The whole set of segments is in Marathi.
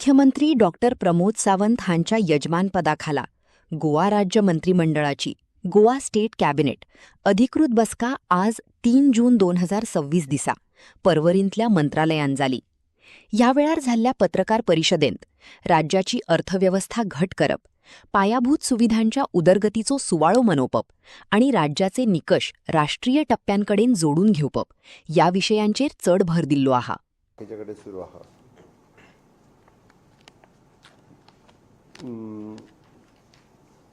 मुख्यमंत्री डॉक्टर प्रमोद सावंत हांच्या यजमानपदाखाला गोवा राज्य मंत्रिमंडळाची गोवा स्टेट कॅबिनेट अधिकृत बसका आज 3 जून 2026 दिसा पर्वरींतल्या मंत्रालयान जाली. ह्या वेळार जाल्ल्या पत्रकार परिशदेंत राज्याची अर्थव्यवस्था घट करप, पायाभूत सुविधांच्या उदरगतीचो सुवाळो मनोवप आणि राज्याचे निकष राष्ट्रीय टप्प्यांकडेन जोडून घेवप या विशयांचेर चड भर दिल्लो आहा.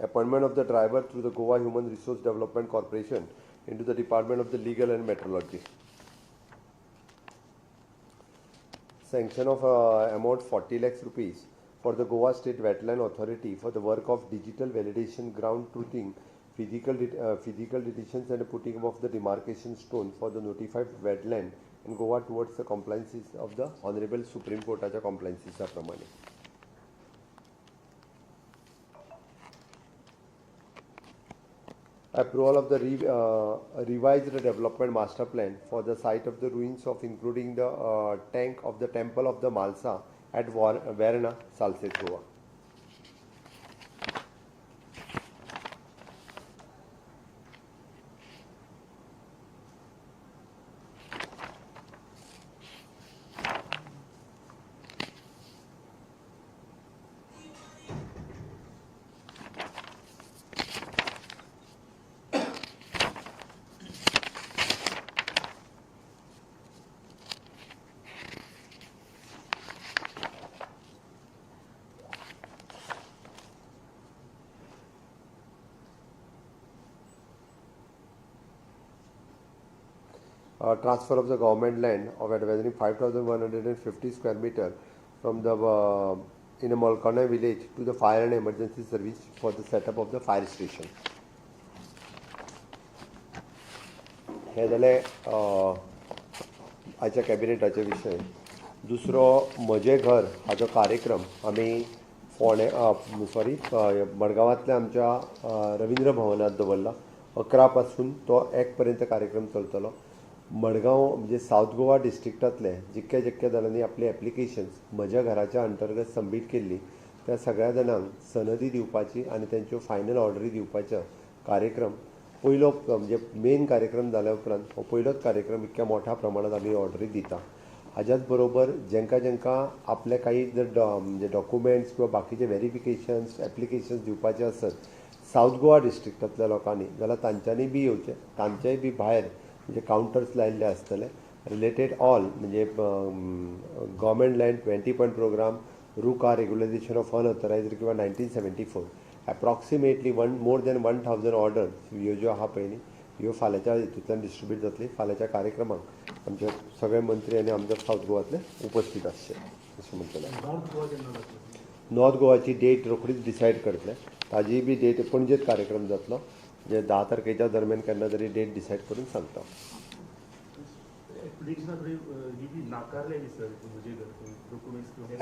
Appointment of the driver through the Goa Human Resource Development Corporation into the Department of the Legal and Metrology. Sanction of amount 40 lakhs rupees for the Goa State Wetland Authority for the work of digital validation, ground truthing, physical deletions and putting of the demarcation stone for the notified wetland in Goa towards the compliances of the Honorable Supreme Court compliances प्रमाणे. Approval of the revised development master plan for the site of the ruins of including the tank of the temple of the Malsa at Varna, Salsette, Goa. Transfer of the government land of advising 5,150 square meter from the in a Malkana village to the fire and emergency service for the setup of the fire station. हे जाले आजच्या कॅबिनेटाचे विशय. दुसरो म्हजे घर हाजो कार्यक्रम आमी फोंडे मडगांवांतल्या आमच्या रवींद्र भवनात दवरला. 11 पासून तो 1 पर्यंत कार्यक्रम चलतलो. मडगांव म्हणजे साऊथ गोवा डिस्ट्रिक्टातले जितक्या जाणांनी आपली एप्लिकेशन्स म्हज्या घराच्या अंतर्गत सबमीट केल्ली त्या सगळ्या जाणांक सनदी दिवपाची आणि त्यांच्यो फायनल ऑर्डरी दिवपाचो कार्यक्रम पयलो म्हणजे मेन कार्यक्रम जाल्या उपरांत हो पयलोच कार्यक्रम इतक्या मोठ्या प्रमाणात आमी ऑर्डरी दिता. हाच्याच बरोबर जेंका आपले काही जर म्हणजे डॉक्युमेंट्स किंवा बाकीचे व्हेरिफिकेशन्स एप्लिकेशन्स दिवपाचे आसत साऊथ गोवा डिस्ट्रिक्टातल्या लोकांनी जाल्यार तांच्यांनी बी येवचें. तांचेय बी भायर म्हणजे काउंटर्स लायिल्ले आसतले रिलेटेड ऑल म्हणजे गव्हर्मेंट लँड 20 पॉयंट प्रोग्राम रुका रेग्युलरायझेशन ऑफ अनऑथरायज्ड किंवा 1974 एप्रॉक्सिमेटली मोर दॅन 1000 ऑर्डर ह्यो ज्यो आहा पळय न्ही ह्यो फाल्यांच्या हितूंतल्यान डिस्ट्रिब्यूट जातली. फाल्यांच्या कार्यक्रमाक आमचे सगळे मंत्री आनी आमदार साऊथ गोवातले उपस्थित आसचे अशें म्हणटलें. नॉर्थ गोवाची डेट रोखडीच डिसायड करतले. ताजी बी डेट पणजेत कार्यक्रम जातलो जे 10 तारखेच्या दरम्यान केन्ना तरी डेट डिसायड करून सांगता.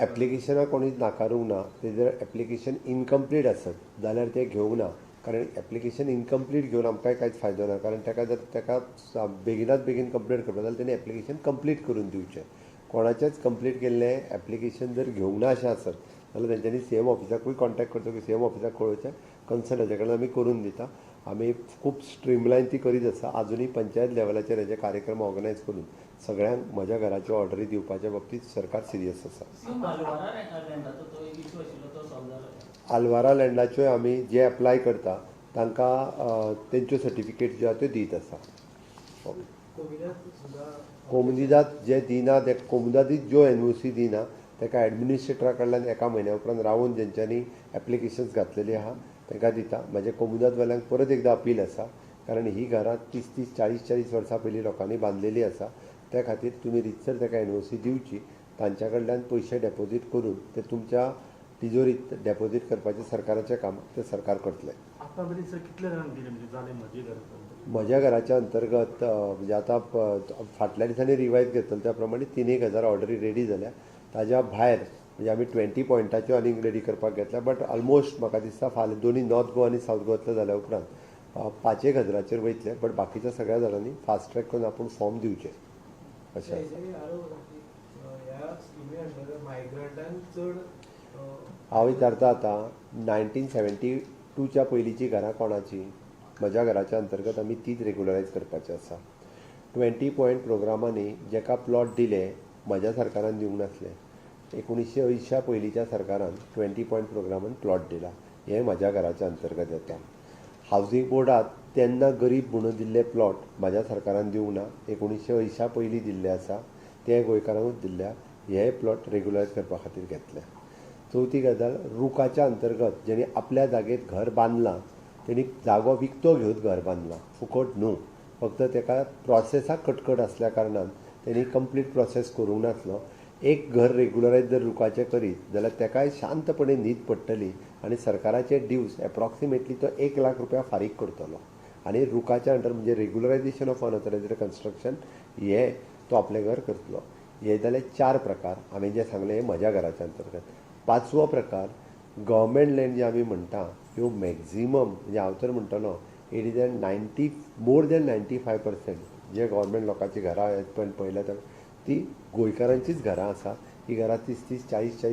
एप्लिकेशनां कोणीच नाकारूंक ना. तेजर एप्लिकेशन इनकम्प्लीट आसत जाल्यार ते घेवंक ना. कारण एप्लिकेशन इनकम्प्लीट घेवन आमकांय कांयच फायदो ना. कारण ताका बेगिनात बेगीन कंप्लीट करपा जाल्यार तेणें एप्लिकेशन कंप्लीट करून दिवचें. कोणाचेंच कंप्लीट केल्लें एप्लिकेशन जर घेवंक ना अशें आसत जाल्यार तेंच्यांनी सीएम ऑफिसाकूय कॉन्टॅक्ट करचो की सीएम ऑफिसाक कळोवचें. कन्सर्न हाचे कडल्यान आमी करून दिता. आमी खूब स्ट्रीमलायन ती करीत आसा. आजुनूय पंचायत लेवलाचेर हेजे कार्यक्रम ऑर्गनायज करून सगळ्यांक म्हज्या घराच्यो ऑर्डरी दिवपाच्या बाबतींत सरकार सिरियस आसा. आल्वारा लँडाच्योय आमी जे एप्लाय करता तांकां तेंच्यो सर्टिफिकेट ज्यो आसा त्यो दीत आसा. कोमुनिदाद जे दिना ते कोमुनिदादीत ज्यो एनओसी दिना ताका एडमिनिस्ट्रेटरा कडल्यान 1 म्हयन्या उपरांत रावन जेंच्यांनी एप्लिकेशन्स घातलेली आहा तांकां दिता. म्हाजे कोमुनिदादवाल्यांक परत एकदां अपील आसा कारण ही घरां 30-30, 40-40 वर्सां पयलीं लोकांनी बांदलेली आसा. त्या खातीर तुमी रितसर ताका एनओसी दिवची. तांच्या कडल्यान पयशे डेपॉझीट करून ते तुमच्या तिजोरीत डेपॉझीट करपाचें सरकाराचें काम तें सरकार करतलें. म्हज्या घराच्या अंतर्गत म्हणजे आतां फाटल्या दिसांनी रिवायज घेतलो त्या प्रमाणे 3,000 ऑर्डरी रेडी जाल्या. ताज्या भायर म्हणजे आमी 20 पॉयंटाच्यो आनीक रेडी करपाक घेतल्या. बट ऑलमोस्ट म्हाका दिसता फाल्यां दोनी नॉर्थ गोवा आनी साऊथ गोवांतले जाल्या उपरांत 5,000 वयतले. बट बाकीच्या सगळ्या जाणांनी फास्ट ट्रॅक करून आपूण फॉर्म दिवचे अशें आसा. हांव विचारता आतां 1972च्या पयलींची घरां कोणाची? म्हज्या घराच्या अंतर्गत आमी तीच रेगुलरायज करपाची आसा. 20 पॉयंट प्रोग्रामांनी जेका प्लॉट दिले म्हज्या सरकारान दिवंक नासले. 1980 पयलींच्या सरकारान 20 पॉयंट प्रोग्रामान प्लॉट दिला. हें म्हज्या घराच्या अंतर्गत येता. हावजींग बोर्डात तेन्ना गरीब म्हणून दिल्ले प्लॉट म्हज्या सरकारान दिवंक ना. 1980 पयलीं दिल्ले आसा ते गोंयकारांकूच दिल्ल्या. हे प्लॉट रेगुलरायज करपा खातीर घेतले. चवथी गजाल, रुखाच्या अंतर्गत जेणी आपल्या जागेत घर बांदलां तेणी जागो विकतो घेवन घर बांदलां, फुकट न्हू. फक्त ताका प्रोसेसाक कटकट आसल्या कारणान तेणी कंप्लीट प्रोसेस करूंक नासलो. एक घर रेगुलरायज जर रुखाचें करीत जाल्यार ताकाय शांतपणे न्हीद पडटली आनी सरकाराचे ड्यूज एप्रॉक्सिमेटली तो 1 लाख रुपया फारीक करतलो. आनी रुखाच्या अंडर म्हणजे रेगुलरायजेशन ऑफ अनऑथरायज्ड कन्स्ट्रक्शन हे तो आपलें घर करतलो. हे जाले 4 प्रकार हांवें जे सांगले हे म्हज्या घराच्या अंतर्गत. 5वो प्रकार, गव्हर्मेंट लँड जे आमी म्हणटा ह्यो मॅक्झिमम म्हणजे हांव तर म्हणटलो इट इज मोर दॅन 95% जे गव्हर्मेंट लोकांची घरां पळयल्या ती गोंयकारांचीच घरां आसा. ही घरां 30-30, 40-40